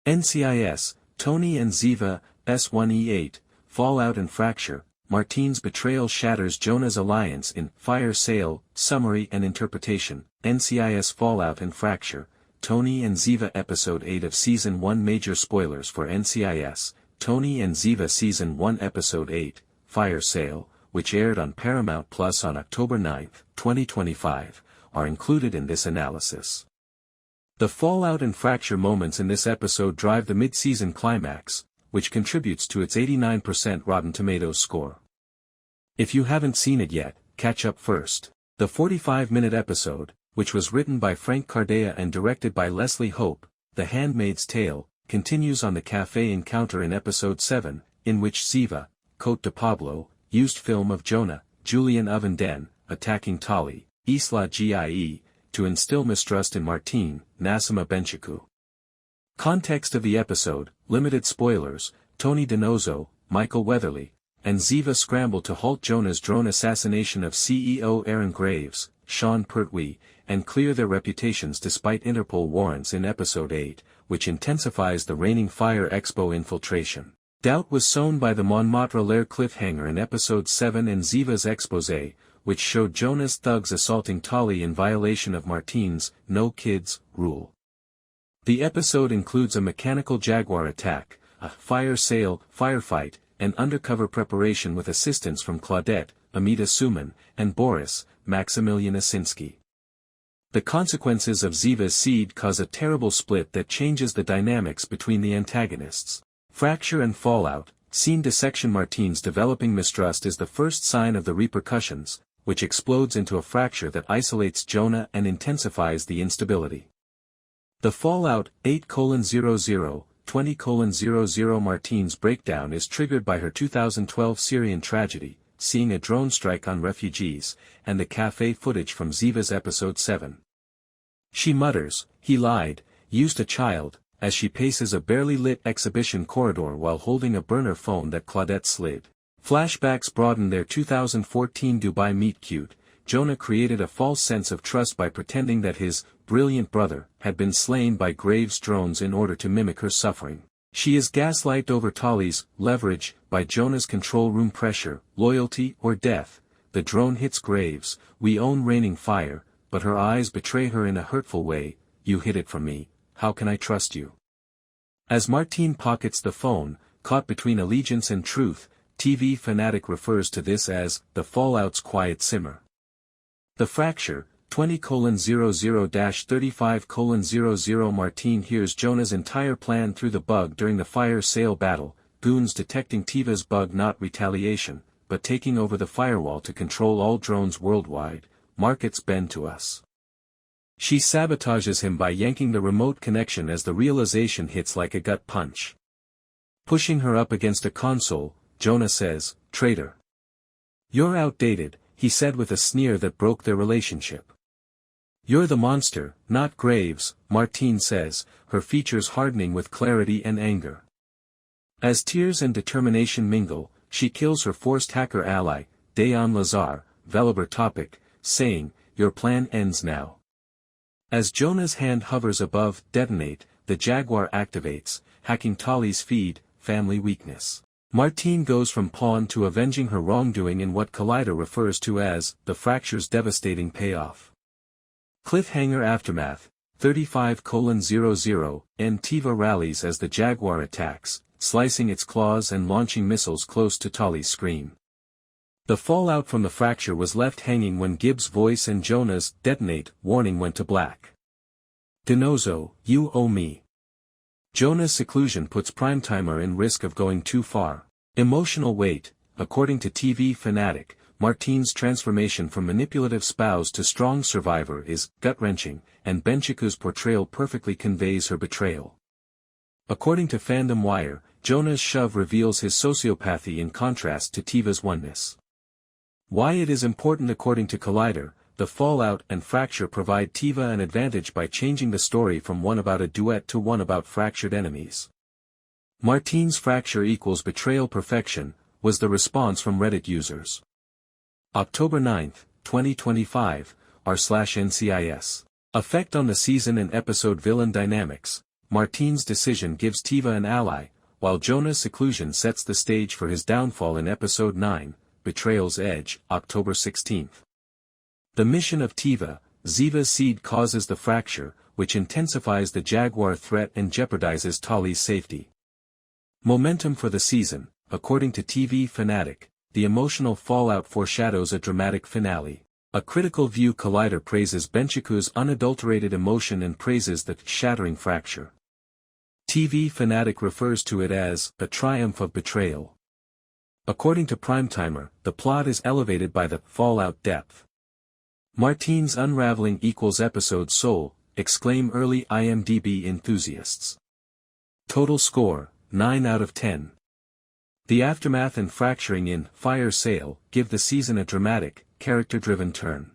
NCIS, Tony and Ziva, S1XE8, Fallout and Fracture, Martine's betrayal shatters Jonah's alliance in Fire Sale, Summary and Interpretation, NCIS Fallout and Fracture, Tony and Ziva Episode 8 of Season 1 Major spoilers for NCIS, Tony and Ziva Season 1 Episode 8, Fire Sale, which aired on Paramount Plus on October 9, 2025, are included in this analysis. The Fallout and Fracture moments in this episode drive the mid-season climax, which contributes to its 89% Rotten Tomatoes score. If you haven't seen it yet, catch up first. The 45-minute episode, which was written by Frank Cardea and directed by Leslie Hope, The Handmaid's Tale, continues on the cafe encounter in Episode 7, in which Ziva, Cote de Pablo, used film of Jonah, Julian Ovenden, attacking Tali, Isla Gie, to instill mistrust in Martine, Nassima Benchaku. Context of the episode, limited spoilers, Tony DiNozzo, Michael Weatherly, and Ziva scramble to halt Jonah's drone assassination of CEO Aaron Graves, Sean Pertwee, and clear their reputations despite Interpol warrants in Episode 8, which intensifies the reigning Fire Expo infiltration. Doubt was sown by the Montmartre lair cliffhanger in Episode 7 and Ziva's exposé, which showed Jonah's thugs assaulting Tali in violation of Martine's "no kids" rule. The episode includes a mechanical jaguar attack, a fire sale, firefight, and undercover preparation with assistance from Claudette, Amita Suman, and Boris, Maximilian Osinski. The consequences of Ziva's seed cause a terrible split that changes the dynamics between the antagonists. Fracture and Fallout, scene dissection. Martine's developing mistrust is the first sign of the repercussions, which explodes into a fracture that isolates Jonah and intensifies the instability. The Fallout 8:00, 20:00 Martine's breakdown is triggered by her 2012 Syrian tragedy, seeing a drone strike on refugees, and the cafe footage from Ziva's Episode 7. She mutters, "He lied, used a child," as she paces a barely lit exhibition corridor while holding a burner phone that Claudette-slipped. Flashbacks broaden their 2014 Dubai meet-cute. Jonah created a false sense of trust by pretending that his brilliant brother had been slain by Graves' drones in order to mimic her suffering. She is gaslighted over Tali's leverage by Jonah's control room pressure, loyalty or death. The drone hits Graves, "We own raining fire," but her eyes betray her in a hurtful way, "You hid it from me, how can I trust you?" As Martine pockets the phone, caught between allegiance and truth, TV Fanatic refers to this as the Fallout's quiet simmer. The Fracture, 20:00-35:00 Martine hears Jonah's entire plan through the bug during the fire sale battle, goons detecting Tiva's bug, not retaliation, but taking over the firewall to control all drones worldwide. Markets bend to us. She sabotages him by yanking the remote connection as the realization hits like a gut punch. Pushing her up against a console, Jonah says, "Traitor. You're outdated," he said with a sneer that broke their relationship. "You're the monster, not Graves," Martine says, her features hardening with clarity and anger. As tears and determination mingle, she kills her forced hacker ally, Dayan Lazar, Veliber topic, saying, "Your plan ends now." As Jonah's hand hovers above detonate, the Jaguar activates, hacking Tali's feed, family weakness. Martine goes from pawn to avenging her wrongdoing in what Collider refers to as the Fracture's devastating payoff. Cliffhanger aftermath, 35:00, Tiva rallies as the Jaguar attacks, slicing its claws and launching missiles close to Tali's screen. The fallout from the fracture was left hanging when Gibbs' voice and Jonah's detonate warning went to black. DiNozzo, you owe me. Jonah's seclusion puts Primetimer in risk of going too far. Emotional weight, according to TV Fanatic, Martine's transformation from manipulative spouse to strong survivor is gut-wrenching, and Benchaku's portrayal perfectly conveys her betrayal. According to Fandom Wire, Jonah's shove reveals his sociopathy in contrast to Tiva's oneness. Why it is important. According to Collider, the fallout and fracture provide Tiva an advantage by changing the story from one about a duet to one about fractured enemies. Martine's fracture equals betrayal perfection, was the response from Reddit users. October 9, 2025, r/NCIS. Effect on the season and episode villain dynamics. Martine's decision gives Tiva an ally, while Jonah's seclusion sets the stage for his downfall in Episode 9, Betrayal's Edge, October 16. The mission of Tiva, Ziva's seed causes the fracture, which intensifies the Jaguar threat and jeopardizes Tali's safety. Momentum for the season. According to TV Fanatic, the emotional fallout foreshadows a dramatic finale. A critical view Collider praises Benchiku's unadulterated emotion and praises the shattering fracture. TV Fanatic refers to it as a triumph of betrayal. According to Primetimer, the plot is elevated by the fallout depth. Martine's unraveling equals episode soul, exclaim early IMDb enthusiasts. Total score, 9 out of 10. The aftermath and fracturing in Fire Sale give the season a dramatic, character-driven turn.